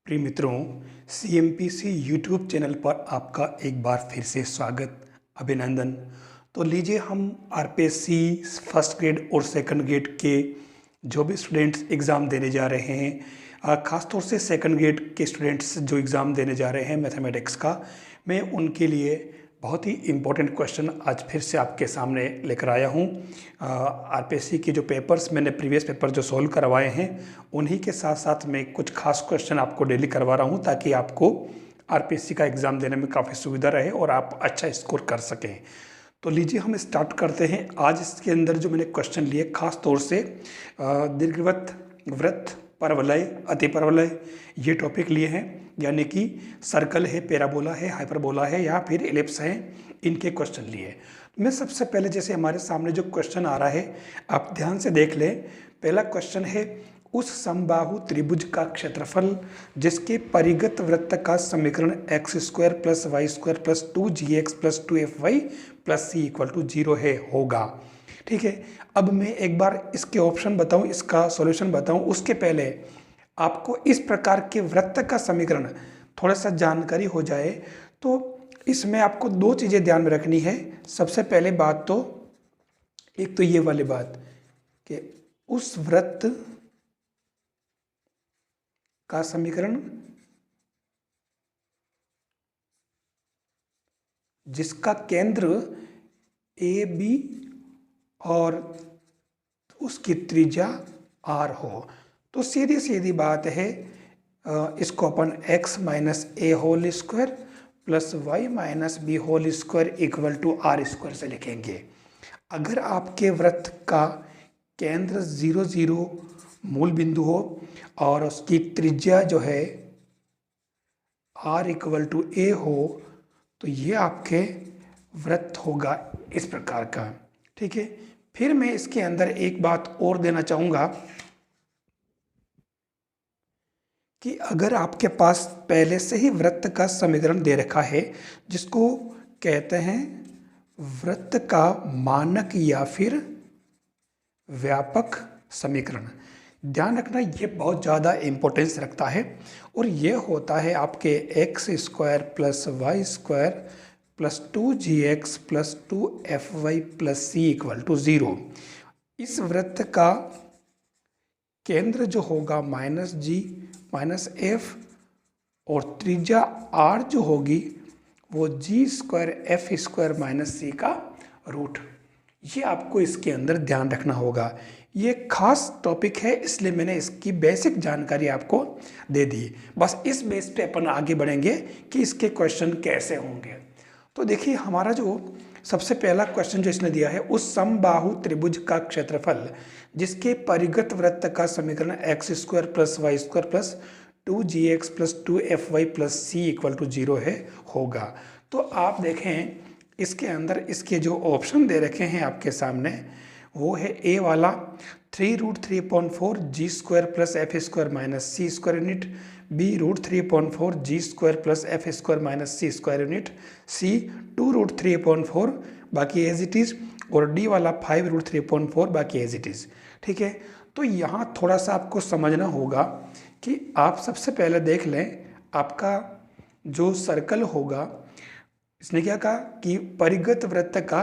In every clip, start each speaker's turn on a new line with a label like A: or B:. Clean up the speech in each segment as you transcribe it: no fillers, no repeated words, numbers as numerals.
A: प्रिय मित्रों, सीएमपीसी YouTube channel पर आपका एक बार फिर से स्वागत, अभिनंदन। तो लीजिए हम आरपीएससी फर्स्ट ग्रेड और सेकंड ग्रेड के जो भी स्टूडेंट्स एग्ज़ाम देने जा रहे हैं, ख़ास तौर से सेकंड ग्रेड के स्टूडेंट्स जो एग्ज़ाम देने जा रहे हैं मैथमेटिक्स का, मैं उनके लिए बहुत ही इम्पोर्टेंट क्वेश्चन आज फिर से आपके सामने लेकर आया हूँ। आरपीएससी के जो पेपर्स मैंने प्रीवियस पेपर जो सॉल्व करवाए हैं उन्हीं के साथ साथ मैं कुछ खास क्वेश्चन आपको डेली करवा रहा हूँ ताकि आपको आरपीएससी का एग्ज़ाम देने में काफ़ी सुविधा रहे और आप अच्छा स्कोर कर सकें। तो लीजिए हम स्टार्ट करते हैं। आज इसके अंदर जो मैंने क्वेश्चन लिए खास तौर से दीर्घवृत्त, वृत्त, परवलय, अतिपरवलय ये टॉपिक लिए हैं, यानी कि सर्कल है, पैराबोला है, हाइपरबोला है या फिर एलिप्स है, इनके क्वेश्चन लिए। मैं सबसे पहले जैसे हमारे सामने जो क्वेश्चन आ रहा है आप ध्यान से देख लें। पहला क्वेश्चन है, उस समबाहु त्रिभुज का क्षेत्रफल जिसके परिगत वृत्त का समीकरण x² + y² + 2gx + 2fy + c = 0 है होगा। ठीक है, अब मैं एक बार इसके ऑप्शन बताऊं, इसका सॉल्यूशन बताऊं, उसके पहले आपको इस प्रकार के वृत्त का समीकरण थोड़ा सा जानकारी हो जाए। तो इसमें आपको दो चीज़ें ध्यान में रखनी है। सबसे पहले बात तो एक तो ये वाली बात कि उस वृत्त का समीकरण जिसका केंद्र ए बी और उसकी त्रिज्या r हो। तो सीधी सीधी बात है, इसको अपन x - a² + y - b² = r² से लिखेंगे। अगर आपके वृत्त का केंद्र 0 0 मूल बिंदु हो और उसकी त्रिज्या जो है r = a हो, तो ये आपके वृत्त होगा इस प्रकार का। ठीक है, फिर मैं इसके अंदर एक बात और देना चाहूँगा कि अगर आपके पास पहले से ही वृत्त का समीकरण दे रखा है जिसको कहते हैं वृत्त का मानक या फिर व्यापक समीकरण, ध्यान रखना ये बहुत ज़्यादा इम्पोर्टेंस रखता है और ये होता है आपके x² + y² + 2gx + 2fy + c = 0। इस वृत्त का केंद्र जो होगा -g - f और त्रिज्या r जो होगी वो g² f² - c का रूट। ये आपको इसके अंदर ध्यान रखना होगा। ये खास टॉपिक है इसलिए मैंने इसकी बेसिक जानकारी आपको दे दी। बस इस बेस पे अपन आगे बढ़ेंगे कि इसके क्वेश्चन कैसे होंगे। तो देखिए हमारा जो सबसे पहला क्वेश्चन जो इसने दिया है, उस समबाहु त्रिभुज का क्षेत्रफल जिसके परिगत वृत्त का समीकरण x² + y² + 2gx + 2fy + c = 0 है होगा। तो आप देखें इसके अंदर इसके जो ऑप्शन दे रखे हैं आपके सामने वो है ए वाला 3√3/4 g² + f² - c² unit, B √3/4 g² + f² - c² unit, सी 2√3/4 बाकी एज इट इज़ और डी वाला 5√3/4 बाकी एज इट इज़। ठीक है, तो यहाँ थोड़ा सा आपको समझना होगा कि आप सबसे पहले देख लें आपका जो सर्कल होगा, इसने क्या कहा कि परिगत वृत्त का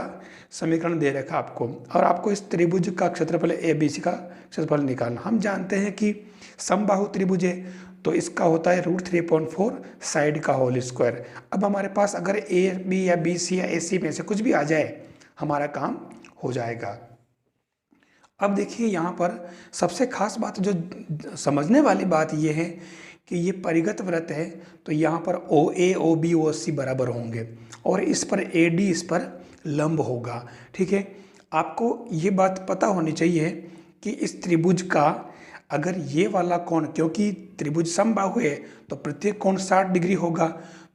A: समीकरण दे रखा आपको और आपको इस त्रिभुज का क्षेत्रफल ABC का क्षेत्रफल निकालना। हम जानते हैं कि समबाहु त्रिभुज है तो इसका होता है √3/4 साइड का होल स्क्वायर। अब हमारे पास अगर AB या BC या AC में से कुछ भी आ जाए हमारा काम हो जाएगा। अब देखिए यहाँ पर सबसे खास बात जो समझने वाली बात ये है कि ये परिगत वृत्त है तो यहाँ पर OA, OB, OC बराबर होंगे और इस पर AD इस पर लंब होगा। ठीक है, आपको ये बात पता होनी चाहिए कि इस त्रिभुज का अगर ये वाला कोण, क्योंकि त्रिभुज समबाहु है तो प्रत्येक कोण 60 डिग्री होगा,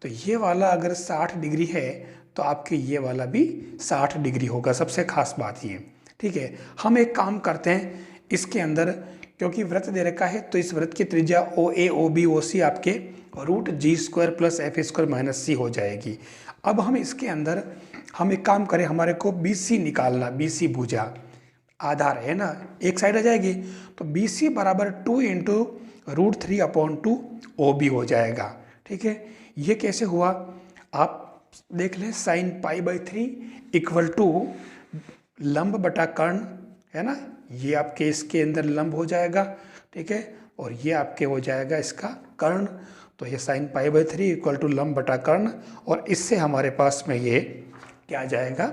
A: तो ये वाला अगर 60 डिग्री है तो आपके ये वाला भी 60 डिग्री होगा। सबसे खास बात ये। ठीक है, हम एक काम करते हैं इसके अंदर, क्योंकि वृत्त दे रखा है तो इस वृत्त की त्रिज्या OA, OB, OC आपके √g² + f² - c हो जाएगी। अब हम इसके अंदर हम एक काम करें, हमारे को BC निकालना, BC भुजा। आधार है ना, एक साइड आ जाएगी, तो बी सी बराबर 2 इंटू √3/2 ओ बी हो जाएगा। ठीक है, ये कैसे हुआ आप देख लें, साइन π/3 इक्वल टू लंब बटा कर्ण है ना, ये आपके इसके अंदर लंब हो जाएगा। ठीक है, और ये आपके हो जाएगा इसका कर्ण, तो ये साइन π/3 इक्वल टू लंब बटा कर्ण, और इससे हमारे पास में ये क्या आ जाएगा,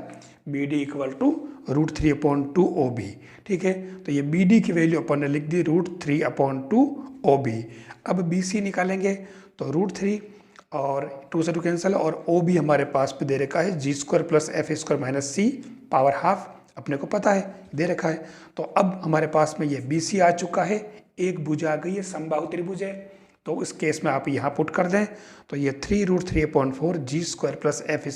A: B D equal to √3/2 O B. ठीक है, तो ये बी डी की वैल्यू अपन ने लिख दी √3/2 ओ बी। अब बी सी निकालेंगे तो √3 और 2 से 2 कैंसिल, और ओ बी हमारे पास पे दे रखा है g² + f² - c power half, अपने को पता है दे रखा है। तो अब हमारे पास में ये बी सी आ चुका है, एक भुजा आ गई है, समबाहु त्रिभुज है, तो इस केस में आप यहाँ पुट कर दें तो ये 3√3/4 g² + f²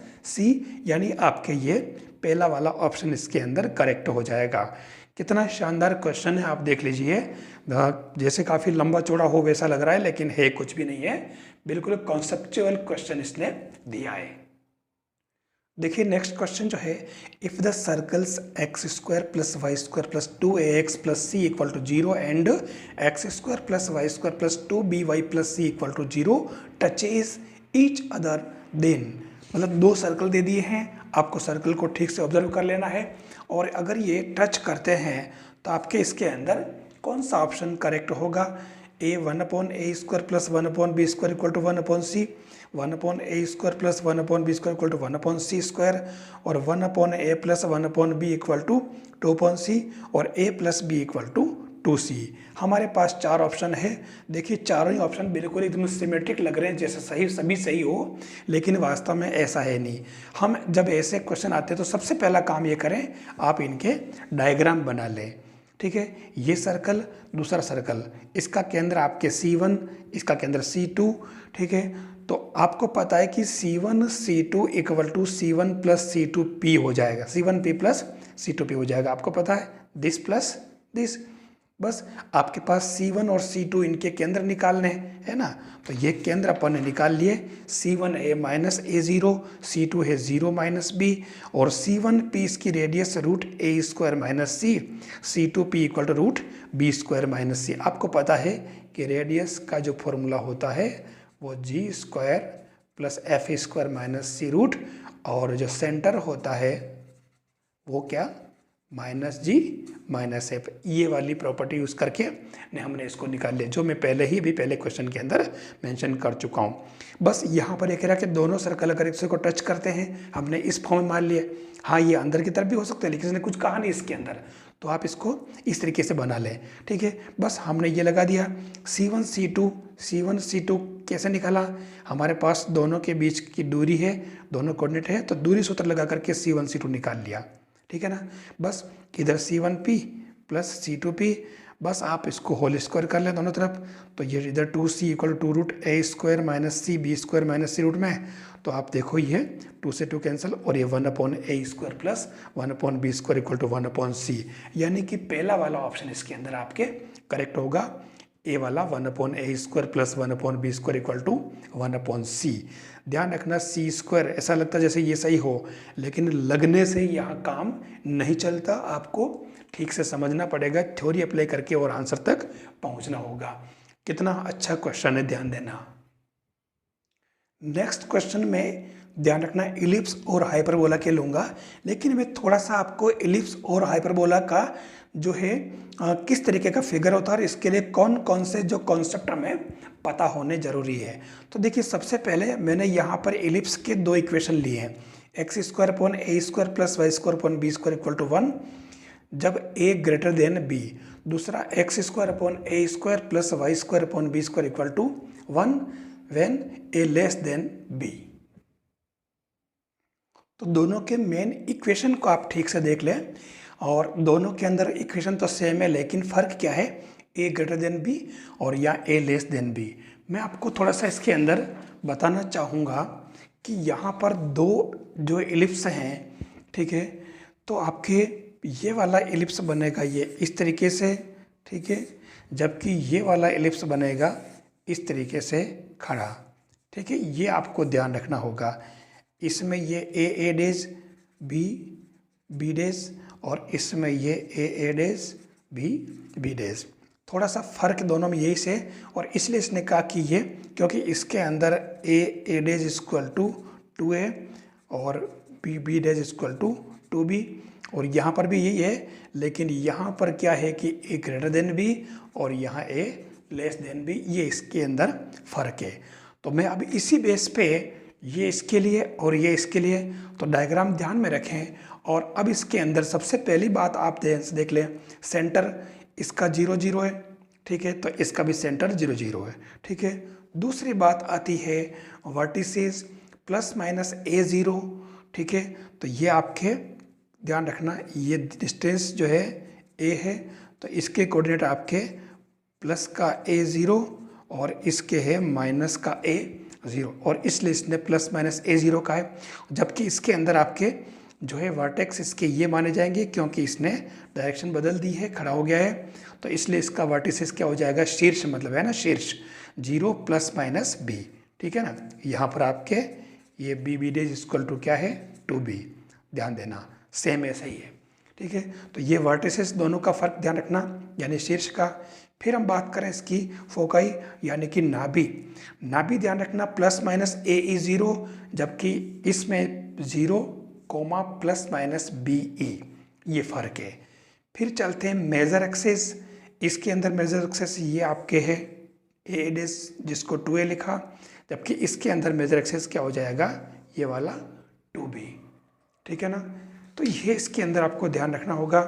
A: - c, यानी आपके ये पहला वाला ऑप्शन इसके अंदर करेक्ट हो जाएगा। कितना शानदार क्वेश्चन है, आप देख लीजिए, जैसे काफ़ी लंबा चौड़ा हो वैसा लग रहा है, लेकिन है कुछ भी नहीं है, बिल्कुल कॉन्सेप्चुअल क्वेश्चन इसने दिया है। देखिए नेक्स्ट क्वेश्चन जो है, if the circles x² + y² + 2ax + c equal to 0 and x² + y² + 2by + c equal to 0 touches each other, then, मतलब दो सर्कल दे दिए हैं, आपको सर्कल को ठीक से ऑब्जर्व कर लेना है, और अगर ये टच करते हैं तो आपके इसके अंदर कौन सा ऑप्शन करेक्ट होगा, a 1/a² + 1/b² equal to 1/c, 1/a² + 1/b² equal to 1/c², और 1/a + 1/b equal to 2/c, और a + b equal to 2c। हमारे पास चार ऑप्शन है। देखिए चारों ही ऑप्शन बिल्कुल एकदम सिमेट्रिक लग रहे हैं, जैसे सही सभी सही हो, लेकिन वास्तव में ऐसा है नहीं। हम जब ऐसे क्वेश्चन आते हैं तो सबसे पहला काम ये करें, आप इनके डायग्राम बना लें। ठीक है, ये सर्कल, दूसरा सर्कल, इसका केंद्र आपके C1, इसका केंद्र C2। ठीक है, तो आपको पता है कि C1 C2 equal to C1 + C2p हो जाएगा, C1p + C2p हो जाएगा, आपको पता है, दिस प्लस दिस। बस आपके पास C1 और C2 इनके केंद्र निकालने हैं ना, तो ये केंद्र अपन ने निकाल लिए, C1 है -a0, C2 है 0 - b, और C1p इसकी radius √a² - c, C2p equal to √b² - c। आपको पता है कि रेडियस का जो फॉर्मूला होता है वो g² + f² - c रूट, और जो सेंटर होता है वो क्या, -g - f। ये वाली प्रॉपर्टी यूज़ करके हमने इसको निकाल लिया, जो मैं पहले क्वेश्चन के अंदर मेंशन कर चुका हूँ। बस यहाँ पर एक रहा कि दोनों सर्कल अगर एक को टच करते हैं, हमने इस फॉर्म में मान लिया। हाँ, ये अंदर की तरफ भी हो सकता है, लेकिन इसने कुछ कहा नहीं इसके अंदर, तो आप इसको इस तरीके से बना लें। ठीक है, बस हमने ये लगा दिया। C1 C2 कैसे निकाला, हमारे पास दोनों के बीच की दूरी है, दोनों कोऑर्डिनेट है, तो दूरी सूत्र लगा करके C1 C2 निकाल लिया। ठीक है ना, बस इधर C1p + C2p, बस आप इसको होल स्क्वायर कर लें दोनों तरफ, तो ये इधर 2c equal to √a² - c b² - c root में, तो आप देखो ये 2 से 2 कैंसिल, और ये 1/a² + 1/b² equal to 1/c, यानी कि पहला वाला ऑप्शन इसके अंदर आपके करेक्ट होगा, ए वाला 1/a² + 1/b² equal to 1/c। ध्यान रखना c² ऐसा लगता है जैसे ये सही हो, लेकिन लगने से यहाँ काम नहीं चलता, आपको ठीक से समझना पड़ेगा, थ्योरी अप्लाई करके और आंसर तक पहुँचना होगा। कितना अच्छा क्वेश्चन है, ध्यान देना। नेक्स्ट क्वेश्चन में ध्यान रखना इलिप्स और हाइपरबोला के लूँगा, लेकिन मैं थोड़ा सा आपको इलिप्स और हाइपरबोला का जो है किस तरीके का फिगर होता है और इसके लिए कौन कौन से जो कॉन्सेप्ट हमें पता होने ज़रूरी है। तो देखिए सबसे पहले मैंने यहाँ पर इलिप्स के दो इक्वेशन लिए हैं, x² / a² + y² / b² equal to 1 जब a ग्रेटर देन b, दूसरा x² / a² + y² / b² equal to 1 when a less than b। तो दोनों के मेन इक्वेशन को आप ठीक से देख लें, और दोनों के अंदर इक्वेशन तो सेम है, लेकिन फ़र्क क्या है, a ग्रेटर देन b और या a लेस देन b। मैं आपको थोड़ा सा इसके अंदर बताना चाहूँगा कि यहाँ पर दो जो एलिप्स हैं, ठीक है, तो आपके ये वाला एलिप्स बनेगा ये इस तरीके से, ठीक है, जबकि ये वाला एलिप्स बनेगा इस तरीके से खड़ा। ठीक है, ये आपको ध्यान रखना होगा। इसमें ये a डैश b डैश और इसमें ये ए डैश बी डैश। थोड़ा सा फर्क दोनों में यही से, और इसलिए इसने कहा कि ये क्योंकि इसके अंदर ए डैश इक्वल टू 2a और B dash equal to 2b, और यहाँ पर भी यही है, लेकिन यहाँ पर क्या है कि ए ग्रेटर देन बी और यहाँ ए लेस देन बी, ये इसके अंदर फ़र्क है। तो मैं अब इसी बेस पे ये इसके लिए और ये इसके लिए तो डायग्राम ध्यान में रखें। और अब इसके अंदर सबसे पहली बात आप देख लें, सेंटर इसका 0 0 है, ठीक है, तो इसका भी सेंटर 0 0 है, ठीक है। दूसरी बात आती है वर्टिसेस प्लस माइनस a0, ठीक है, तो ये आपके ध्यान रखना, ये डिस्टेंस जो है a है, तो इसके कोऑर्डिनेट आपके प्लस का a0 और इसके है माइनस का a0, और इसलिए इसने प्लस माइनस a0 का है। जबकि इसके अंदर आपके जो है वर्टेक्स इसके ये माने जाएंगे, क्योंकि इसने डायरेक्शन बदल दी है, खड़ा हो गया है, तो इसलिए इसका वर्टिसेस क्या हो जाएगा, शीर्ष मतलब है ना, शीर्ष 0 प्लस माइनस b, ठीक है ना। यहाँ पर आपके ये बी डैश इक्वल टू क्या है 2b, ध्यान देना सेम ऐसा ही है, ठीक है। तो ये वर्टिसेस दोनों का फर्क ध्यान रखना, यानी शीर्ष का। फिर हम बात करें इसकी फोकाई यानी कि नाभि ध्यान रखना, प्लस माइनस AE0, जबकि इसमें 0 कोमा प्लस माइनस BE, ये फ़र्क है। फिर चलते हैं मेजर एक्सेस, इसके अंदर मेजर एक्सेस ये आपके है ए डैश जिसको 2a लिखा, जबकि इसके अंदर मेजर एक्सेस क्या हो जाएगा, ये वाला 2b, ठीक है ना। तो ये इसके अंदर आपको ध्यान रखना होगा।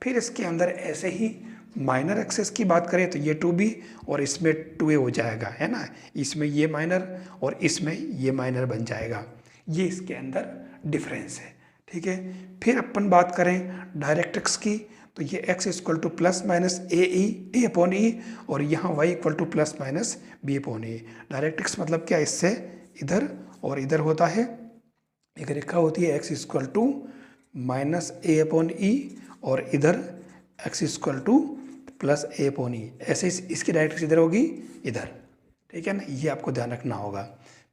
A: फिर इसके अंदर ऐसे ही माइनर एक्सेस की बात करें तो ये 2b और इसमें 2a हो जाएगा, है ना, इसमें ये माइनर और इसमें ये माइनर बन जाएगा, ये इसके अंदर डिफरेंस है, ठीक है। फिर अपन बात करें डायरेक्ट्रिक्स की, तो ये x equal to plus minus a upon e और यहाँ y equal to plus minus b upon e. Directrix मतलब क्या, इससे इधर और इधर होता है, एक रेखा होती है x equal to minus a upon e और इधर x equal to plus a upon e, ऐसे इसकी डायरेक्ट्रिक्स इधर होगी इधर, ठीक है ना, ये आपको ध्यान रखना होगा।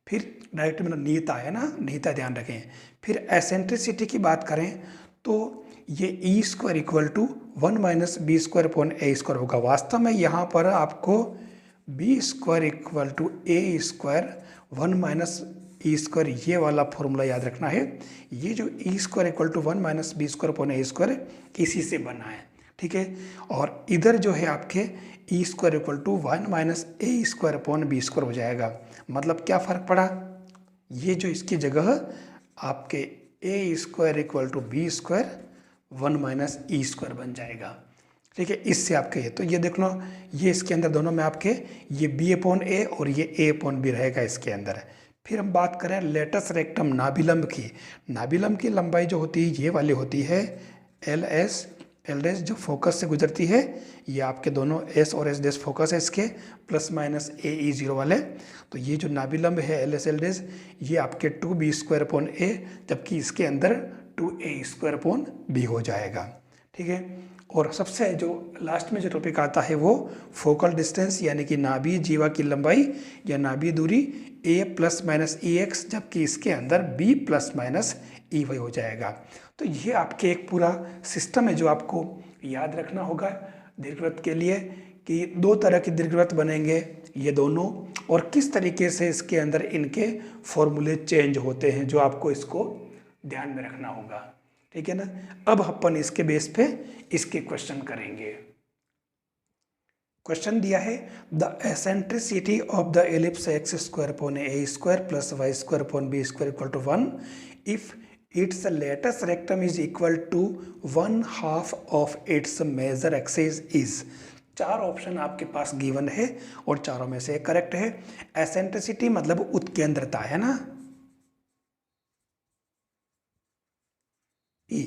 A: फिर डायरेक्ट मतलब नियता है ना, नियता ध्यान रखें। फिर एसेंट्रिसिटी की बात करें तो ये e square equal to 1 minus b square upon A square होगा। वास्तव में यहाँ पर आपको b square equal to A square 1 minus E square, ये वाला फॉर्मूला याद रखना है। ये जो e square equal to 1 minus b square upon A square इसी से बना है, ठीक है। और इधर जो है आपके e square equal to 1 minus a square upon B square हो जाएगा। मतलब क्या फ़र्क पड़ा, ये जो इसकी जगह आपके a square equal to b square 1 minus E square बन जाएगा, ठीक है। इससे आपके ये, तो ये देख लो, ये इसके अंदर दोनों में आपके ये बी अपॉन ए और ये ए अपॉन बी रहेगा इसके अंदर। फिर हम बात करें लेटस रेक्टम नाभिलंब की, नाभिलंब की लंबाई जो होती है ये वाली होती है एल डैश जो फोकस से गुजरती है, ये आपके दोनों एस और एस डैश फोकस है इसके, प्लस माइनस AE0 वाले। तो ये जो नाभिलंब है एल डैश ये आपके 2b स्क्वायर अपॉन ए, जबकि इसके अंदर 2a स्क्वायर अपॉन बी हो जाएगा, ठीक है। और सबसे जो लास्ट में जो टॉपिक आता है वो फोकल डिस्टेंस यानी कि नाभि जीवा की लंबाई या नाभि दूरी a प्लस माइनस EX, जबकि इसके अंदर b प्लस माइनस EY हो जाएगा। तो ये आपके एक पूरा सिस्टम है जो आपको याद रखना होगा दीर्घवृत्त के लिए, कि 2 तरह के दीर्घवृत्त बनेंगे ये दोनों, और किस तरीके से इसके अंदर इनके फॉर्मूले चेंज होते हैं, जो आपको इसको ध्यान में रखना होगा, ठीक है ना। अब अपन इसके बेस पे इसके क्वेश्चन करेंगे। क्वेश्चन दिया है the eccentricity of the ellipse x square upon A square plus y square upon B square equal to 1 if its latus rectum is equal to 1/2 of its major axis is. 4 option आपके पास given है और चारों में से correct है। Eccentricity मतलब उत्केंद्रता है ना, ई,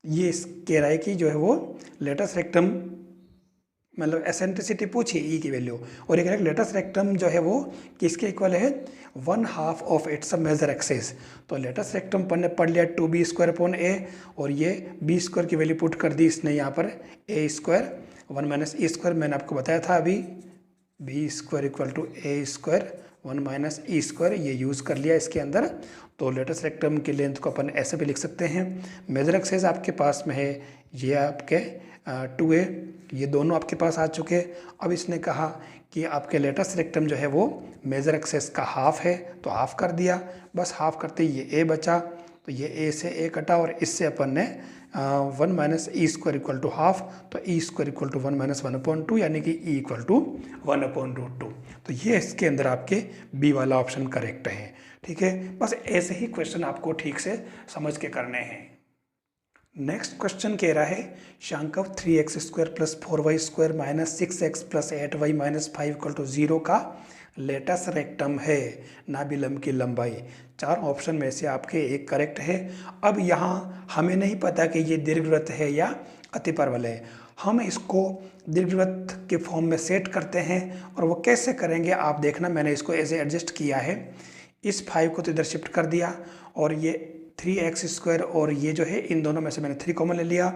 A: ये कह रहा है कि जो है वो लेटस रेक्टम मतलब एसेंट्रिसिटी पूछी ई की वैल्यू, और एक लेटस रेक्टम जो है वो किसके इक्वल है 1/2 ऑफ इट्स मेजर एक्सिस। तो लेटस रेक्टम पढ़ लिया 2b स्क्वायर अपॉन ए, और ये b स्क्वायर की वैल्यू पुट कर दी इसने यहाँ पर a square 1 minus E square, मैंने आपको बताया था अभी b square equal to a square 1 minus E square ये यूज़ कर लिया इसके अंदर। तो लेटेस्ट रेक्टम की लेंथ को अपन ऐसे भी लिख सकते हैं। मेजर एक्सेस आपके पास में है, ये आपके 2a, ये दोनों आपके पास आ चुके। अब इसने कहा कि आपके लेटेस्ट रेक्टम जो है वो मेजर एक्सेस का हाफ है, तो हाफ कर दिया। बस हाफ करते ही ये a बचा, तो ये a से a कटा और इससे अपन ने 1 minus E square equal to half, तो e square equal to 1 minus 1/2 यानी कि ई इक्वल टू 1/√2। तो ये इसके अंदर आपके बी वाला ऑप्शन करेक्ट है। ठीक है, बस ऐसे ही क्वेश्चन आपको ठीक से समझ के करने हैं। नेक्स्ट क्वेश्चन कह रहा है शंकव 3x² plus 4y² minus 6x plus 8y minus 5 equal to 0 का लेटेस्ट रेक्टम है, नाभिलंब की लंबाई। 4 ऑप्शन में से आपके एक करेक्ट है। अब यहाँ हमें नहीं पता कि ये दीर्घवृत्त है या अतिपर्वल है। हम इसको दीर्घवृत्त के फॉर्म में सेट करते हैं, और वो कैसे करेंगे आप देखना। मैंने इसको ऐसे एडजस्ट किया है, इस 5 को तो इधर शिफ्ट कर दिया, और ये 3x² और ये जो है इन दोनों में से मैंने 3 कॉमन ले लिया।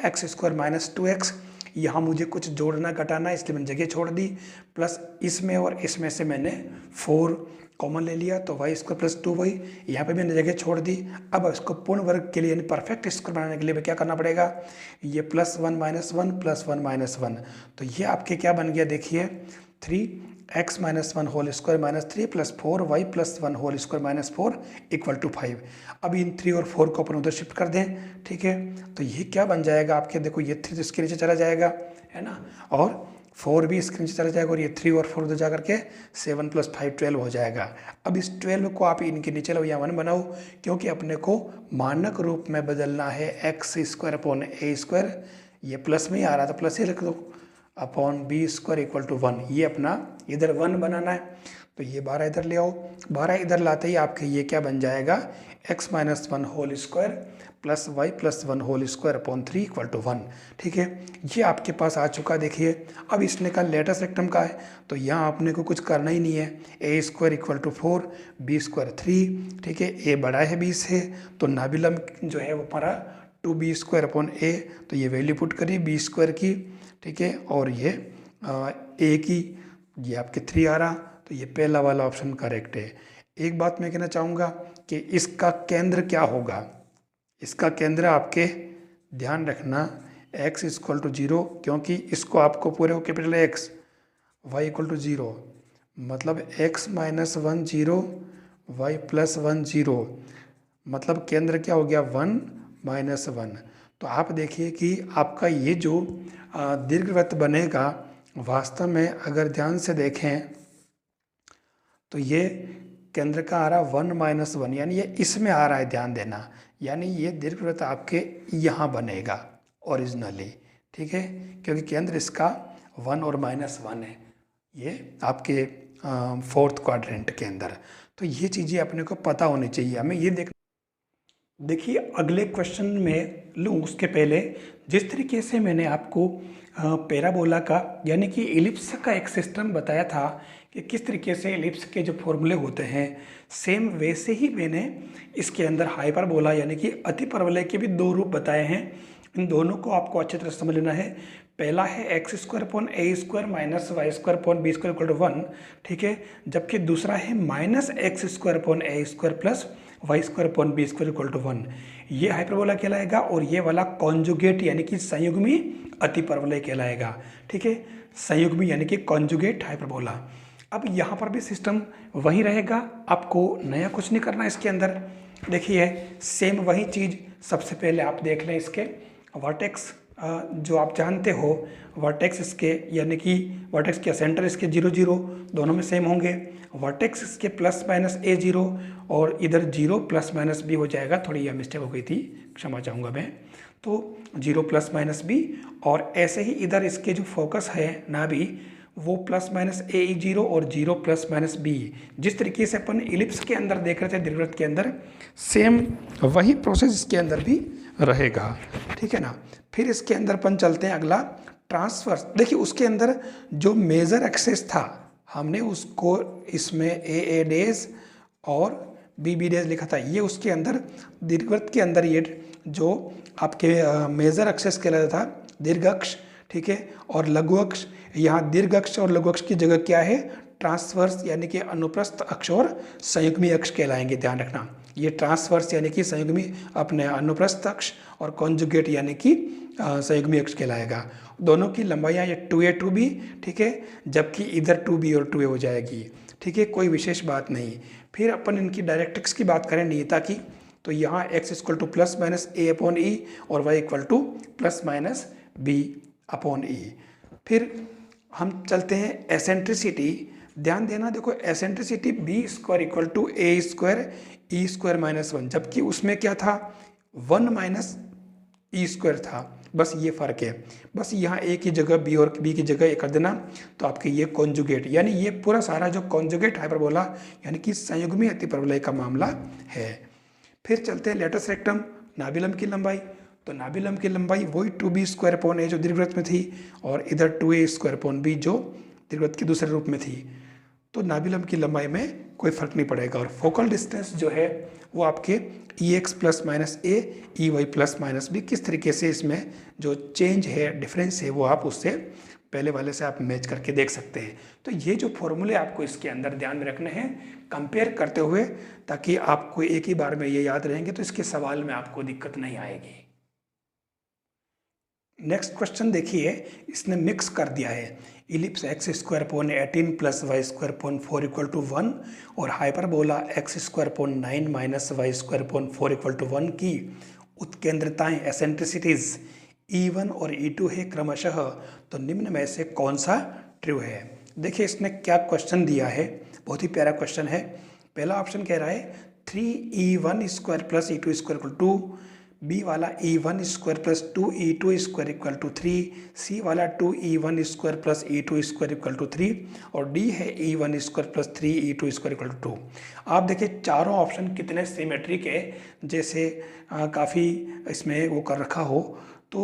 A: x² माइनस 2x, यहाँ मुझे कुछ जोड़ना घटाना इसलिए मैंने जगह छोड़ दी, प्लस इसमें और इसमें से मैंने 4 कॉमन ले लिया, तो y² प्लस 2y, यहाँ पे मैंने जगह छोड़ दी। अब इसको पूर्ण वर्ग के लिए यानी परफेक्ट स्क्वायर बनाने के लिए क्या करना पड़ेगा, ये +1 माइनस 1 प्लस 1 माइनस 1, तो ये आपके क्या बन गया देखिए, 3x minus 1 whole square minus 3 plus 4y plus 1 whole square minus 4 equal to 5। अब इन 3 और 4 को अपन उधर शिफ्ट कर दें। ठीक है, तो ये क्या बन जाएगा आपके, देखो ये 3 तो इसके नीचे चला जाएगा, है ना, और 4 भी इसके नीचे चला जाएगा, और ये 3 और 4 उधर जा करके 7 प्लस 5 12 हो जाएगा। अब इस 12 को आप इनके नीचे लो या 1 बनाओ, क्योंकि अपने को मानक रूप में बदलना है। x² अपॉन a², ये प्लस में ही आ रहा था, प्लस ही रख दो, अपॉन b² इक्वल टू 1, ये अपना इधर 1 बनाना है। तो ये 12 इधर ले आओ, 12 इधर लाते ही आपके ये क्या बन जाएगा, x minus 1 whole square plus y plus 1 whole square upon 3 equal to 1। ठीक है, ये आपके पास आ चुका। देखिए अब इसने का लेटेस्ट रेक्टम का है, तो यहाँ आपने को कुछ करना ही नहीं है। a² equal to 4, b² 3। ठीक है, a बड़ा है 20 है, तो नाभिलंब जो है वो हमारा 2b² अपॉन a, तो ये वैल्यू पुट करिए b² की। ठीक है, और ये a की, ये आपके 3 आ रहा, तो ये पहला वाला ऑप्शन करेक्ट है। एक बात मैं कहना चाहूँगा कि इसका केंद्र क्या होगा, इसका केंद्र आपके ध्यान रखना x इक्वल टू 0, क्योंकि इसको आपको पूरे को capital X, y equal to 0, मतलब x माइनस 1 0, y प्लस 1 0, मतलब केंद्र क्या हो गया 1 माइनस 1। तो आप देखिए कि आपका ये जो दीर्घवृत्त बनेगा, वास्तव में अगर ध्यान से देखें तो ये केंद्र का आ रहा 1 माइनस 1, यानी ये इसमें आ रहा है, ध्यान देना, यानी ये दीर्घवृत्त आपके यहाँ बनेगा ओरिजिनली। ठीक है, क्योंकि केंद्र इसका 1 और -1 है, ये आपके 4th क्वाड्रेंट के अंदर। तो ये चीज़ें अपने को पता होनी चाहिए, हमें ये देखिए अगले क्वेश्चन में लूँ उसके पहले जिस तरीके से मैंने आपको पैराबोला का यानी कि एलिप्स का एक सिस्टम बताया था कि किस तरीके से एलिप्स के जो फॉर्मूले होते हैं, सेम वैसे ही मैंने इसके अंदर हाइपरबोला यानी कि अतिपरवलय के भी 2 रूप बताए हैं। इन दोनों को आपको अच्छी तरह समझ लेना है। पहला है x² upon a² minus y² upon b² equal to 1। ठीक है, जबकि दूसरा है -x² upon a² plus y² upon b² equal to 1। ये हाइपरबोला कहलाएगा, और ये वाला कॉन्जुगेट यानी कि संयुग्मी अतिपरवलय कहलाएगा। ठीक है, संयुग्मी यानी कि कॉन्जुगेट हाइपरबोला। अब यहाँ पर भी सिस्टम वही रहेगा, आपको नया कुछ नहीं करना इसके अंदर। देखिए सेम वही चीज़, सबसे पहले आप देख लें इसके वर्टेक्स जो आप जानते हो, वर्टेक्स इसके यानी कि वर्टेक्स के सेंटर इसके 0 0 दोनों में सेम होंगे। वर्टेक्स इसके प्लस माइनस a0 और इधर 0 प्लस माइनस b हो जाएगा, थोड़ी यह मिस्टेक हो गई थी, क्षमा चाहूँगा मैं। तो 0 प्लस माइनस b, और ऐसे ही इधर इसके जो फोकस है ना भी वो प्लस माइनस a0 और 0 प्लस माइनस b। जिस तरीके से अपन इलिप्स के अंदर देख रहे थे दीर्घवृत्त के अंदर, सेम वही प्रोसेस इसके अंदर भी रहेगा। ठीक है ना। फिर इसके अंदर अपन चलते हैं अगला ट्रांसवर्स। देखिए उसके अंदर जो मेजर एक्सेस था हमने उसको इसमें a डेज और b डेज लिखा था। ये उसके अंदर दीर्घवृत्त के अंदर ये जो आपके मेजर एक्सेस कहलाता था दीर्घ अक्ष। ठीक है, और लघु अक्ष, यहाँ दीर्घ अक्ष और लघु अक्ष की जगह क्या है, ट्रांसवर्स यानी कि अनुप्रस्थ अक्ष और संयुग्मी अक्ष कहलाएंगे, ध्यान रखना। ये ट्रांसवर्स यानी कि संयुग्मी अपने अनुप्रस्थ अक्ष और कॉन्जुगेट यानी कि संयुग्मी अक्ष कहलाएगा। दोनों की लंबाइयाँ ये 2a 2b, ठीक है, जबकि इधर 2b और 2a हो जाएगी, ठीक है, कोई विशेष बात नहीं। फिर अपन इनकी डायरेक्ट्रिक्स की बात करें, नियता की, तो यहाँ x equal to plus minus a upon e और y equal to plus minus b upon e. फिर हम चलते हैं एसेंट्रिसिटी। ध्यान देना, देखो eccentricity b square equal to A square E square minus 1, जबकि उसमें क्या था 1 माइनस ई स्क्वायर था, बस ये फ़र्क है। बस यहाँ ए की जगह बी और बी की जगह ए कर देना, तो आपके ये कॉन्जुगेट यानी ये पूरा सारा जो कॉन्जुगेट हाइपरबोला यानी कि संयुग्मी अतिपरवलय का मामला है। फिर चलते हैं लेटस रेक्टम, नाभिलम की लंबाई। तो नाभिलम की लंबाई वही 2b स्क्वायर अपॉन ए जो दीर्घवृत्त में थी, और इधर 2a स्क्वायर अपॉन बी जो दीर्घवृत्त के दूसरे रूप में थी। तो नाभिलम की लंबाई में कोई फर्क नहीं पड़ेगा। और फोकल डिस्टेंस जो है वो आपके e x plus minus a e y plus minus b, किस तरीके से इसमें जो चेंज है, डिफरेंस है, वो आप उससे पहले वाले से आप मैच करके देख सकते हैं। तो ये जो फॉर्मूले आपको इसके अंदर ध्यान में रखने हैं कंपेयर करते हुए, ताकि आपको एक ही बार में ये याद रहेंगे, तो इसके सवाल में आपको दिक्कत नहीं आएगी। नेक्स्ट क्वेश्चन देखिए, इसने मिक्स कर दिया है ellipse x square upon 18 plus y square upon 4 equal to 1 और hyperbola x square upon 9 minus Y square upon 4 equal to 1 की उत्केंद्रताएं एसेंट्रिसिटीज E1 और E2 है क्रमशः। तो निम्न में से कौन सा ट्रू है? देखिए इसने क्या क्वेश्चन दिया है, बहुत ही प्यारा क्वेश्चन है। पहला ऑप्शन कह रहा है 3E1 square plus E2 square equal to, B वाला E1 square plus 2E2 square equal to 3, C वाला 2E1 square plus E2 square equal to 3 और डी है E1 square plus 3E2 square equal to 2। आप देखिए चारों option कितने symmetric है, जैसे काफ़ी इसमें वो कर रखा हो। तो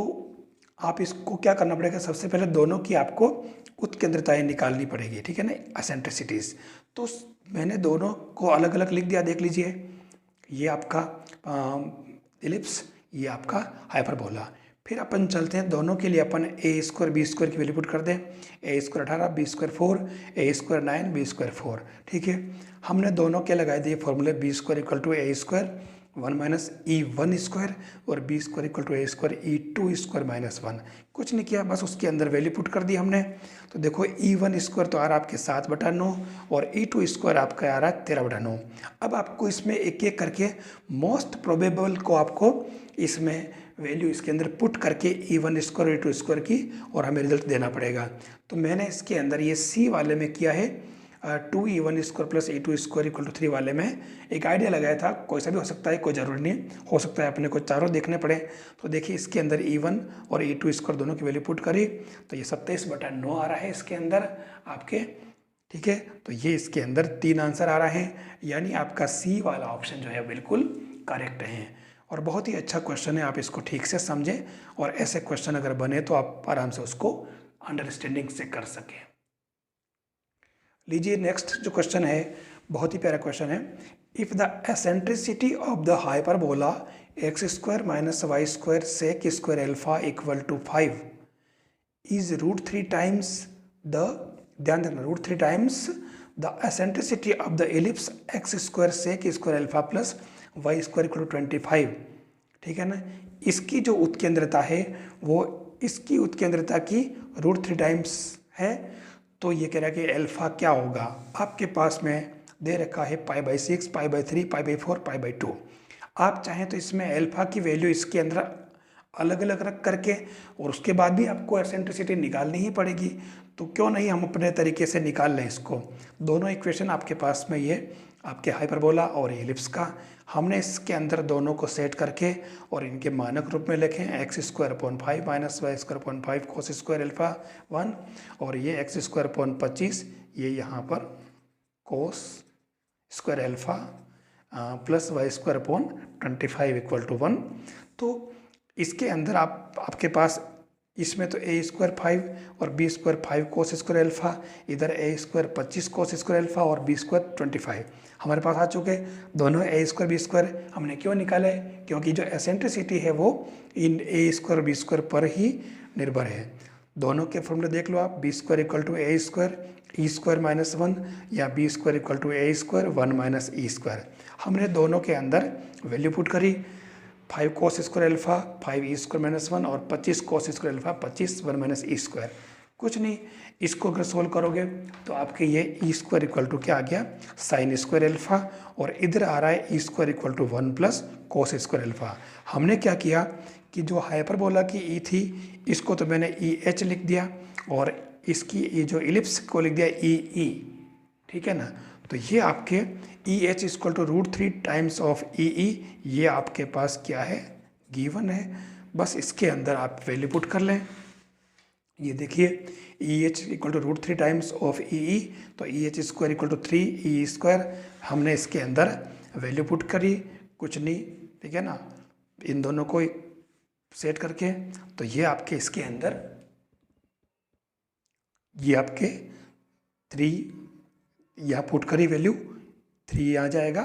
A: आप इसको क्या करना पड़ेगा, सबसे पहले दोनों की आपको उत्केंद्रताएं निकालनी पड़ेगी, ठीक है ना, एसेंट्रिसिटीज। तो मैंने दोनों को अलग अलग लिख दिया, देख लीजिए, ये आपका इलिप्स, ये आपका हाइपरबोला। फिर अपन चलते हैं दोनों के लिए, अपन ए स्क्वायर बी स्क्वायर की वैल्यू पुट कर दें। A square 18, b square 4, a square 9, b square 4, ठीक है। हमने दोनों के लगाए दिए फॉर्मूले, b square equal to A square 1 minus E1 square और B square equal to A square E2 square minus 1। कुछ नहीं किया, बस उसके अंदर वैल्यू पुट कर दी हमने। तो देखो E1 स्क्वायर तो आ रहा है आपके 7/9 और E2 स्क्वायर आपका आ रहा है 13/9। अब आपको इसमें एक एक करके मोस्ट प्रोबेबल को आपको इसमें वैल्यू इसके अंदर पुट करके E1 स्क्वायर E2 स्क्वायर की और हमें रिजल्ट देना पड़ेगा। तो मैंने इसके अंदर ये सी वाले में किया है 2E1 square plus E2 square equal to 3 वाले में एक आइडिया लगाया था, कोई सा भी हो सकता है, कोई ज़रूरी नहीं, हो सकता है अपने को चारों देखने पड़े। तो देखिए इसके अंदर E1 और E2 स्क्वायर दोनों की वैल्यू पुट करी, तो ये 27/9 आ रहा है इसके अंदर आपके, ठीक है। तो ये इसके अंदर 3 आंसर आ रहा है, यानी आपका सी वाला ऑप्शन जो है बिल्कुल करेक्ट है। और बहुत ही अच्छा क्वेश्चन है, आप इसको ठीक से समझें और ऐसे क्वेश्चन अगर बने तो आप आराम से उसको अंडरस्टैंडिंग से कर सकें। लीजिए नेक्स्ट जो क्वेश्चन है, बहुत ही प्यारा क्वेश्चन है। If the eccentricity of the hyperbola x square minus Y square sec square alpha equal to 5 is √3 times the, ध्यान देना, √3 times the eccentricity of the ellipse x square sec square alpha plus y square equal to 25, ठीक है ना। इसकी जो उत्केंद्रता है वो इसकी उत्केंद्रता की √3 टाइम्स है। तो ये कह रहा है कि अल्फा क्या होगा, आपके पास में दे रखा है π/6, π/3, π/4, π/2। आप चाहें तो इसमें अल्फा की वैल्यू इसके अंदर अलग अलग रख करके और उसके बाद भी आपको एसेंट्रिसिटी निकालनी ही पड़ेगी। तो क्यों नहीं हम अपने तरीके से निकाल लें इसको। दोनों इक्वेशन आपके पास में ये आपके हाइपरबोला और एलिप्स का, हमने इसके अंदर दोनों को सेट करके और इनके मानक रूप में लिखें x square upon 5 minus Y square upon 5 cos square alpha 1 और ये एक्स स्क्वायर अपॉन 25, ये यहाँ पर cos square alpha plus y square upon 25 equal to 1। तो इसके अंदर आपके पास इसमें तो ए स्क्वायर 5 और B square 5 cos square alpha, इधर A square 25 cos square alpha और बी स्क्वायर 25 हमारे पास आ चुके। दोनों ए स्क्वायर बी स्क्वायर हमने क्यों निकाले, क्योंकि जो एसेंट्रिसिटी है वो इन ए स्क्वायर बी स्क्वायर पर ही निर्भर है। दोनों के फॉर्मूले देख लो आप, B square equal to A square E square minus 1 या B square equal to A square 1 minus E square. हमने दोनों के अंदर वैल्यू पुट करी, 5 cos square alpha 5 E square minus 1 और 25 cos स्क्वायर अल्फा 25 1 माइनस ई स्क्वायर। कुछ नहीं, इसको अगर सोल्व करोगे तो आपके ये ई स्क्वायर इक्वल टू क्या आ गया, साइन स्क्वायर अल्फा, और इधर आ रहा है e square equal to 1 plus cos square alpha. हमने क्या किया कि जो हाइपरबोला की ई थी इसको तो मैंने ई एच लिख दिया, और इसकी ये जो इलिप्स को लिख दिया ई ई, ठीक है ना। तो ये आपके e h equal to √3 times of e e, ये आपके पास क्या है, गिवन है। बस इसके अंदर आप वैल्यू पुट कर लें। ये देखिए e h equal to √3 times of e e, तो e h square equal to 3 e square, हमने इसके अंदर वैल्यू पुट करी, कुछ नहीं, ठीक है ना। इन दोनों को सेट करके तो ये आपके इसके अंदर ये आपके 3 यहाँ पुट करी वैल्यू 3 आ जाएगा।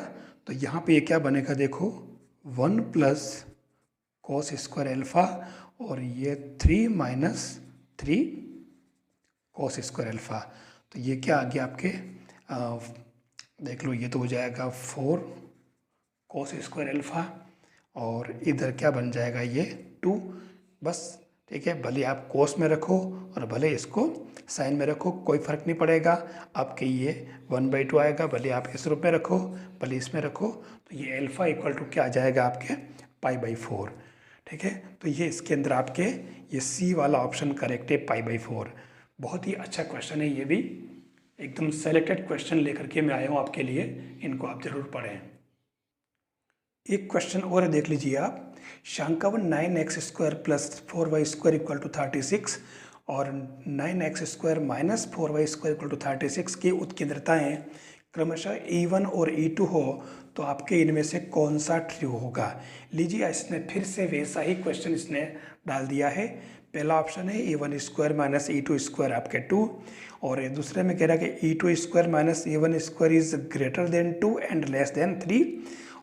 A: तो यहाँ पे ये क्या बनेगा देखो, 1 प्लस कोस स्क्वायर अल्फा, और ये 3 माइनस 3 कोस स्क्वायर अल्फा। तो ये क्या आ गया आपके, देख लो, ये तो हो जाएगा 4 कोस स्क्वायर अल्फा, और इधर क्या बन जाएगा ये 2, बस, ठीक है। भले आप कोस में रखो और भले इसको साइन में रखो, कोई फ़र्क नहीं पड़ेगा, आपके ये 1/2 आएगा। भले आप इस रूप में रखो भले इसमें रखो, तो ये अल्फा इक्वल टू क्या आ जाएगा आपके π/4, ठीक है। तो ये इसके अंदर आपके ये सी वाला ऑप्शन करेक्ट है, π/4। बहुत ही अच्छा क्वेश्चन है, ये भी एकदम सेलेक्टेड क्वेश्चन लेकर के मैं आया हूँ आपके लिए, इनको आप ज़रूर पढ़ें। एक क्वेश्चन और देख लीजिए आप, शंकावन 9x square plus 4y square equal to 36 और 9x square minus 4y square equal to 36 की उत्केंद्रताएं क्रमशः E1 और E2 हो, तो आपके इनमें से कौन सा ट्रू होगा। लीजिए, इसने फिर से वैसा ही क्वेश्चन इसने डाल दिया है। पहला ऑप्शन है E1 square minus E2 square आपके 2, और दूसरे में कह रहा है कि E2 square minus E1 square is greater than 2 and less than 3,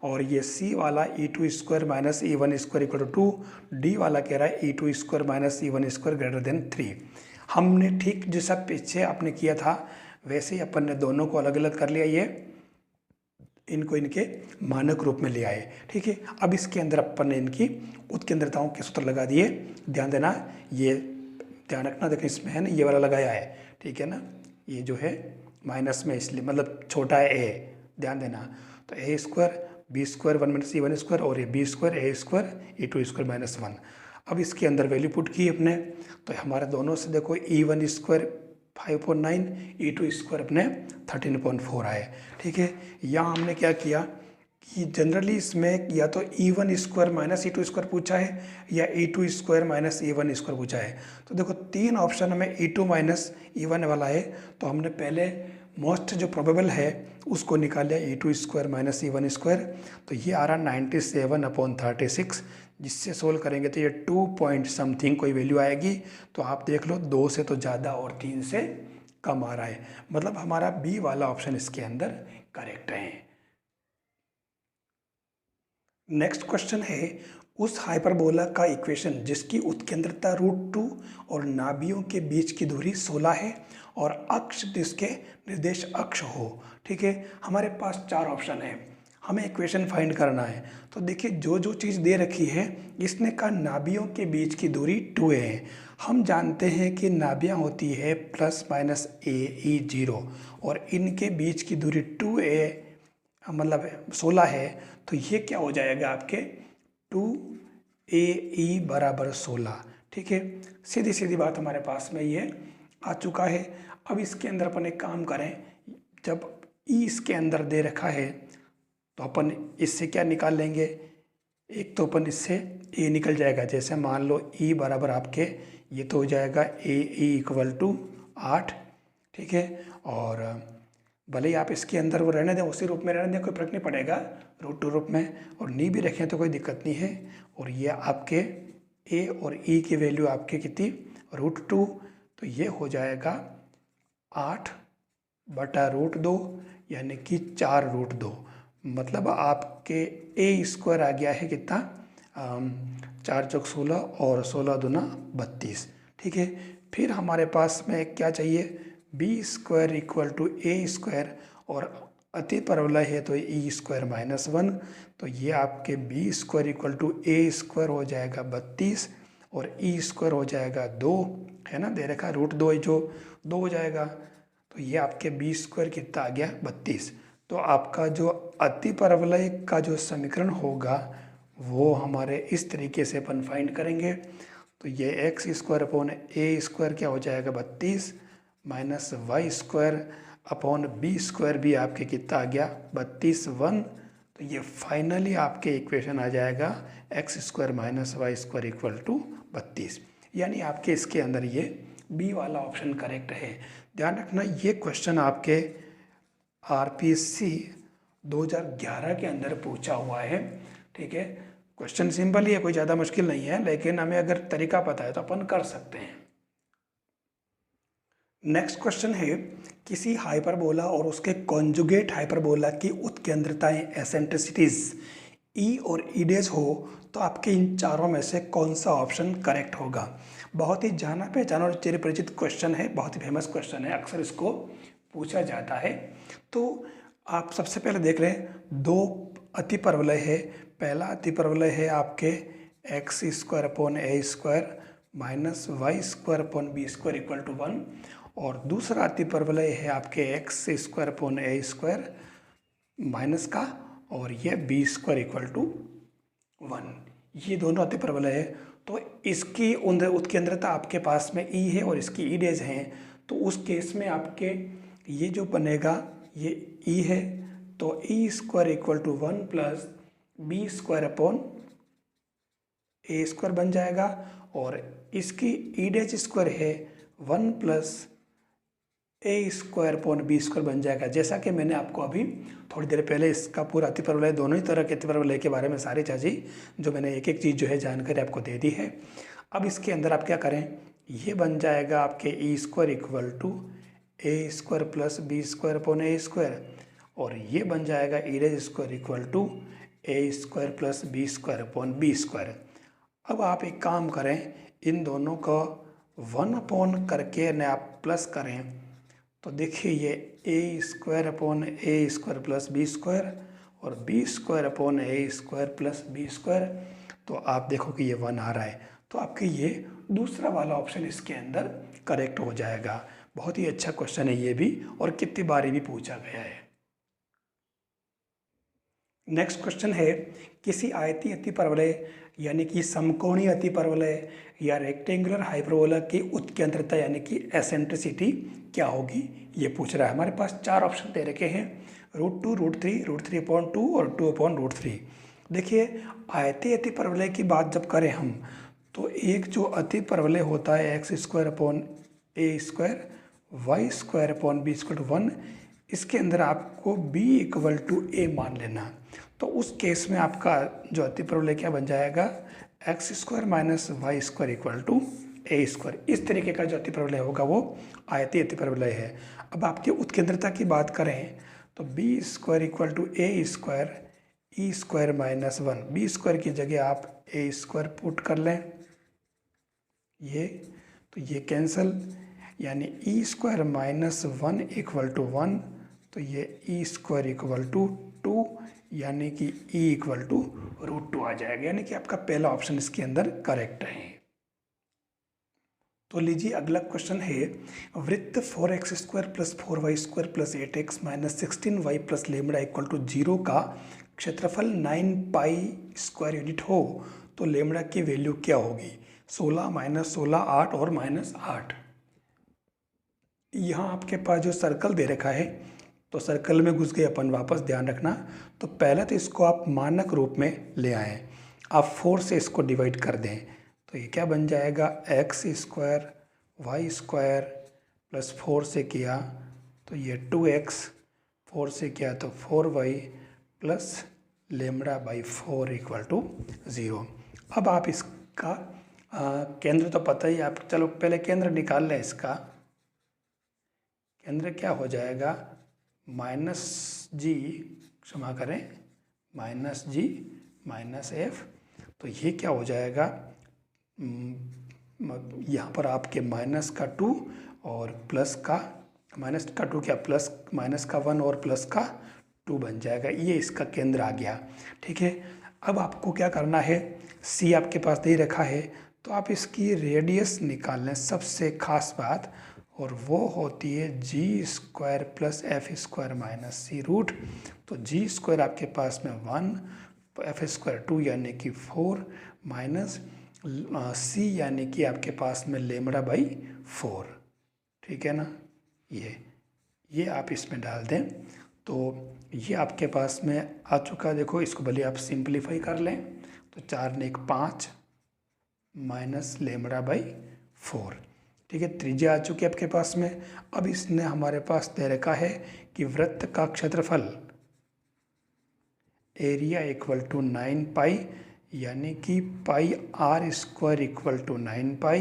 A: और ये सी वाला E2 square minus E1 square equal to 2, D वाला कह रहा है E2 square minus E1 square greater than 3। हमने ठीक जैसा पीछे आपने किया था वैसे ही अपन ने दोनों को अलग अलग कर लिया, ये इनको इनके मानक रूप में ले आए, ठीक है। अब इसके अंदर अपन ने इनकी उत्केंद्रताओं के सूत्र लगा दिए। ध्यान देना, ये ध्यान रखना, देखो इसमें है ना ये वाला लगाया है, ठीक है ना, ये जो है माइनस में इसलिए मतलब छोटा है ए, ध्यान देना। तो a square b square 1 minus E1 square, और ये b square a square E2 square minus 1। अब इसके अंदर वैल्यू पुट की अपने, तो हमारे दोनों से देखो E1 स्क्वायर 5.9, E2 स्क्वायर अपने 13.4 आए, ठीक है। यहाँ हमने क्या किया कि जनरली इसमें या तो E1 square minus E2 square पूछा है या E2 square minus E1 square पूछा है। तो देखो 3 ऑप्शन में E2 माइनस E1 वाला है, तो हमने पहले मोस्ट जो प्रोबेबल है उसको निकाल लिया, E2 square minus E1 square. तो ये आ रहा 97/36, जिससे सोल्व करेंगे तो ये 2 पॉइंट समथिंग कोई वैल्यू आएगी। तो आप देख लो 2 से तो ज़्यादा और 3 से कम आ रहा है, मतलब हमारा बी वाला ऑप्शन इसके अंदर करेक्ट है। नेक्स्ट क्वेश्चन है, उस हाइपरबोला का इक्वेशन जिसकी उत्केंद्रता √2 और नाभियों के बीच की दूरी 16 है और अक्ष जिसके निर्देश अक्ष हो, ठीक है। हमारे पास 4 ऑप्शन है, हमें इक्वेशन फाइंड करना है। तो देखिए, जो जो चीज़ दे रखी है, इसने कहा नाभियों के बीच की दूरी 2a है। हम जानते हैं कि नाभियाँ होती है प्लस माइनस AE0, और इनके बीच की दूरी 2a मतलब 16 है। तो ये क्या हो जाएगा आपके 2AE बराबर 16, ठीक है। सीधी सीधी बात हमारे पास में ये आ चुका है। अब इसके अंदर अपन एक काम करें, जब E इसके अंदर दे रखा है तो अपन इससे क्या निकाल लेंगे, एक तो अपन इससे A निकल जाएगा। जैसे मान लो E बराबर आपके ये तो हो जाएगा AE इक्वल टू 8, ठीक है। और भले ही आप इसके अंदर वो रहने दें, उसी रूप में रहने दें, कोई फर्क नहीं पड़ेगा, √2 रूप में, और नी भी रखें तो कोई दिक्कत नहीं है। और ये आपके A और E की वैल्यू आपके कितनी √2, तो ये हो जाएगा 8/√2 यानी कि 4√2, मतलब आपके A स्क्वायर आ गया है कितना 4 चौक 16 और 16 दूना 32, ठीक है। फिर हमारे पास में क्या चाहिए, B square equal to A square, और अति परवलय है तो ई स्क्वायर माइनस 1, तो ये आपके B square equal to A square हो जाएगा 32, और ई स्क्वायर हो जाएगा 2, है ना, दे रखा √2 जो 2 हो जाएगा, तो ये आपके बी स्क्वायर कितना आ गया 32। तो आपका जो अति परवलय का जो समीकरण होगा वो हमारे इस तरीके से अपन फाइंड करेंगे। तो ये एक्स स्क्वायर अपॉन ए स्क्वायर क्या हो जाएगा 32, minus Y square upon B square भी आपके कितना आ गया 32 1। तो ये फाइनली आपके इक्वेशन आ जाएगा X square minus Y square equal to 32, यानी आपके इसके अंदर ये बी वाला ऑप्शन करेक्ट है। ध्यान रखना ये क्वेश्चन आपके आरपीएससी 2011 के अंदर पूछा हुआ है, ठीक है। क्वेश्चन सिंपल ही है, कोई ज़्यादा मुश्किल नहीं है, लेकिन हमें अगर तरीका पता है तो अपन कर सकते हैं। नेक्स्ट क्वेश्चन है, किसी हाइपरबोला और उसके कॉन्जुगेट हाइपरबोला की उत्केंद्रताएं एसेंट्रिसिटीज ई और ई डेज हो तो आपके इन चारों में से कौन सा ऑप्शन करेक्ट होगा। बहुत ही जाना पहचाना और चिरपरिचित क्वेश्चन है, बहुत ही फेमस क्वेश्चन है, अक्सर इसको पूछा जाता है। तो आप सबसे पहले देख रहे हैं दो अति परवलय है। पहला अति परवलय है आपके X square upon A square minus Y square upon B square equal to 1, और दूसरा अति परवलय है आपके एक्स स्क्वायर अपॉन ए स्क्वायर माइनस का और ये बी स्क्वायर इक्वल टू 1। ये दोनों अति परवलय है, तो इसकी उत्केंद्रता आपके पास में ई है और इसकी ई डेज हैं। तो उस केस में आपके ये जो बनेगा ये ई है, तो e square equal to 1 plus b square upon A square बन जाएगा, और इसकी ई डेज स्क्वायर है 1 plus a square upon B square बन जाएगा। जैसा कि मैंने आपको अभी थोड़ी देर पहले इसका पूरा अति परवलय, दोनों ही तरह के अति परवलय के बारे में सारी चीज़ें जो मैंने एक एक चीज़ जो है जानकारी आपको दे दी है। अब इसके अंदर आप क्या करें, ये बन जाएगा आपके e square equal to A square plus b square upon A square, और ये बन जाएगा e dash square equal to A square plus b square upon B square. अब आप एक काम करें, इन दोनों को 1 अपॉन करके न आप प्लस करें, तो देखिए ये ए स्क्वायर अपॉन ए स्क्वायर प्लस बी स्क्वायर और बी स्क्वायर अपॉन ए स्क्वायर प्लस बी स्क्वायर, तो आप देखो कि ये 1 आ रहा है, तो आपके ये दूसरा वाला ऑप्शन इसके अंदर करेक्ट हो जाएगा। बहुत ही अच्छा क्वेश्चन है ये भी, और कितनी बारी भी पूछा गया है। नेक्स्ट क्वेश्चन है, किसी आयतीय अति परवलय यानी कि समकोणीय अति परवलय या रेक्टेंगुलर हाइपरबोला की उत्केंद्रता यानी कि एसेंट्रिसिटी क्या होगी, ये पूछ रहा है। हमारे पास 4 ऑप्शन दे रखे हैं, √2, √3, √3/2 और 2/√3। देखिए आयतीय अति परवलय की बात जब करें हम, तो एक जो अति परवलय होता है एक्स स्क्वायर अपॉन ए square Y square upon B square 1, इसके अंदर आपको b इक्वल टू ए मान लेना। तो उस केस में आपका जो अति परवलय क्या बन जाएगा, X square minus Y square equal to A square. इस तरीके का जो अति परवलय होगा वो आयतीय अति परवलय है। अब आपकी उत्केंद्रता की बात करें तो B square equal to A square E square minus 1, B square की जगह आप ए स्क्वायर पुट कर लें, ये तो ये कैंसल, यानी ई स्क्वायर माइनस 1 इक्वल टू 1, तो ये ई स्क्वायर इक्वल टू 2, यानी कि ई इक्वल टू √2 आ जाएगा, यानी कि आपका पहला ऑप्शन इसके अंदर करेक्ट है। तो लीजिए अगला क्वेश्चन है, वृत्त 4x square plus 4y square plus 8x minus 16y plus lambda equal to 0 का क्षेत्रफल 9 पाई स्क्वायर यूनिट हो तो लेमड़ा की वैल्यू क्या होगी। 16 माइनस 16 8 और माइनस 8। यहाँ आपके पास जो सर्कल दे रखा है, तो सर्कल में घुस गए अपन वापस, ध्यान रखना। तो पहले तो इसको आप मानक रूप में ले आएँ, आप 4 से इसको डिवाइड कर दें, तो ये क्या बन जाएगा, X square Y square plus 4 से किया तो ये 2x, 4 से किया तो 4y plus lambda by 4 equal to 0। अब आप इसका केंद्र तो पता ही आप, चलो पहले केंद्र निकाल लें। इसका केंद्र क्या हो जाएगा, -g, क्षमा करें, -g माइनस f, तो ये क्या हो जाएगा यहाँ पर आपके माइनस का 2 और प्लस का माइनस का 2 क्या प्लस माइनस का 1 और प्लस का 2 बन जाएगा। ये इसका केंद्र आ गया। ठीक है, अब आपको क्या करना है, सी आपके पास दे रखा है तो आप इसकी रेडियस निकाल लें, सबसे खास बात, और वो होती है g square plus f square minus c root. तो जी स्क्वायर आपके पास में 1, एफ स्क्वायर 2 यानी कि 4 माइनस सी यानी कि आपके पास में लेमड़ा बाई 4। ठीक है ना, ये आप इसमें डाल दें तो ये आपके पास में आ चुका। देखो इसको भले आप सिंप्लीफाई कर लें तो 4 ने 1 5 माइनस लेमड़ा बाई 4। ठीक है, त्रिज्या आ चुकी है आपके पास में। अब इसने हमारे पास दे रखा है कि वृत्त का क्षेत्रफल एरिया इक्वल टू 9 पाई, यानी कि पाई आर स्क्वायर इक्वल टू 9 पाई,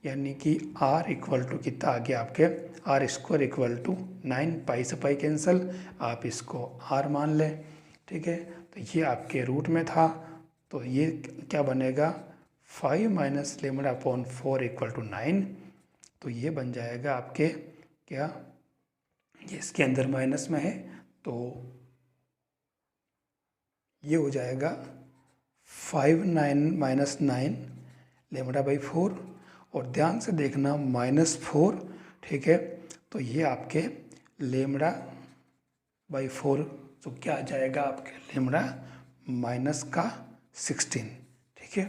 A: यानी कि आर इक्वल टू कितना आ गया आपके, आर स्क्वायर इक्वल टू 9 पाई से पाई कैंसिल, आप इसको आर मान लें। ठीक है, तो ये आपके रूट में था, तो ये क्या बनेगा 5 minus lambda upon 4 equal to 9। तो ये बन जाएगा आपके क्या, ये इसके अंदर माइनस में है तो ये हो जाएगा 5 9 माइनस 9 लेमड़ा बाई 4, और ध्यान से देखना -4। ठीक है, तो ये आपके लेमड़ा बाई 4 तो क्या आ जाएगा आपके लेमड़ा माइनस का 16। ठीक है,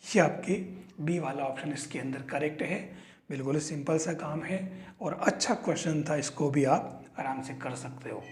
A: ये आपके बी वाला ऑप्शन इसके अंदर करेक्ट है। बिल्कुल सिंपल सा काम है और अच्छा क्वेश्चन था, इसको भी आप आराम से कर सकते हो।